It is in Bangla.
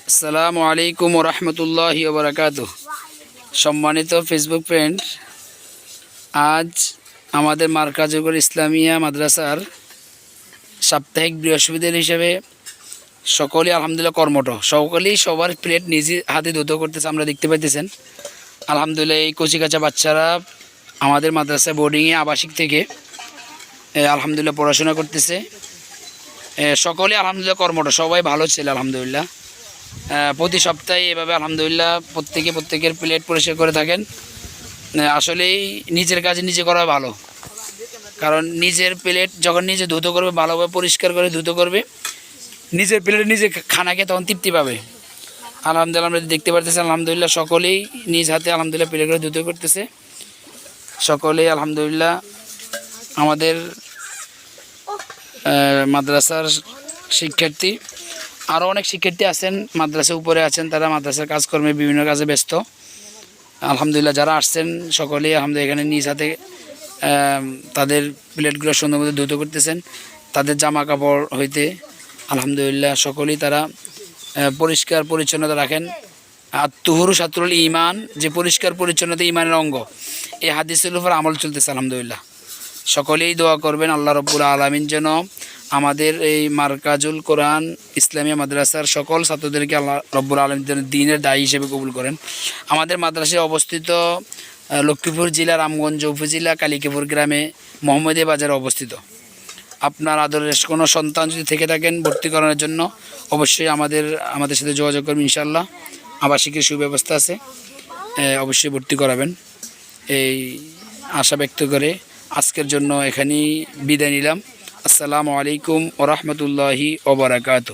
আসসালামু আলাইকুম ওয়া রাহমাতুল্লাহি ওয়া বারাকাতুহু। সম্মানিত ফেসবুক ফ্রেন্ড, আজ আমাদের মার্কাজুল ইসলামিয়া মাদ্রাসার সাপ্তাহিক বৃহস্পতিবার হিসেবে সকলেই আলহামদুলিল্লাহ কর্মঠ। সকলেই সবার প্লেট নিজে হাতে ধুতো করতেছে, আমরা দেখতে পাইতেছেন। আলহামদুলিল্লাহ এই কচিকাচা বাচ্চারা আমাদের মাদ্রাসা বোর্ডিংয়ে আবাসিক থেকে আলহামদুলিল্লাহ পড়াশোনা করতেছে। সকলেই আলহামদুলিল্লাহ কর্মঠ, সবাই ভালো ছেলে আলহামদুলিল্লাহ। প্রতি সপ্তাহে এভাবে আলহামদুলিল্লাহ প্রত্যেকের প্লেট পরিষ্কার করে থাকেন। আসলেই নিজের কাজ নিজে করা ভালো, কারণ নিজের প্লেট যখন নিজে ধুতো করবে, ভালোভাবে পরিষ্কার করে ধুতো করবে, নিজের প্লেটে নিজে খানা খেয়ে তখন তৃপ্তি পাবে। আলহামদুলিল্লাহ আমরা দেখতে পারতেছি আলহামদুলিল্লাহ সকলেই নিজ হাতে আলহামদুলিল্লাহ প্লেট করে ধুতো করতেছে। সকলেই আলহামদুলিল্লাহ আমাদের মাদ্রাসার শিক্ষার্থী, আরও অনেক শিক্ষার্থী আছেন মাদ্রাসার উপরে আছেন, তারা মাদ্রাসার কাজকর্মে বিভিন্ন কাজে ব্যস্ত। আলহামদুলিল্লাহ যারা আসছেন সকলেই আলহামদুলিল্লাহ এখানে নিজ হাতে তাদের প্লেটগুলো সুন্দর মতো ধুতো করতেছেন। তাদের জামা কাপড় হইতে আলহামদুলিল্লাহ সকলেই তারা পরিষ্কার পরিচ্ছন্নতা রাখেন। আত্মহুরু সাতরুল ইমান, যে পরিষ্কার পরিচ্ছন্নতা ইমানের অঙ্গ, এই হাদিসের উপর আমল চলতেছে আলহামদুলিল্লাহ। সকলেই দোয়া করবেন আল্লাহ রব্বুল আলামিন যেন আমাদের এই মার্কাজুল কোরআন ইসলামিয়া মাদ্রাসার সকল ছাত্রদেরকে আল্লাহ রব্বুল আলামিন যেন দ্বীনের দায়ী হিসেবে কবুল করেন। আমাদের মাদ্রাসায় অবস্থিত লক্ষ্মীপুর জেলা রামগঞ্জ উপজেলা কালিকাপুর গ্রামে মোহাম্মদিয়া বাজারে অবস্থিত। আপনার আদরের কোনো সন্তান যদি থেকে থাকেন ভর্তি করানোর জন্য অবশ্যই আমাদের সাথে যোগাযোগ করবেন। ইনশাআল্লাহ আবাসিকের সুব্যবস্থা আছে, অবশ্যই ভর্তি করাবেন এই আশা ব্যক্ত করে আজকের জন্য এখানেই বিদায় নিলাম। আসসালামু আলাইকুম ওয়া রাহমাতুল্লাহি ওয়া বারাকাতুহু।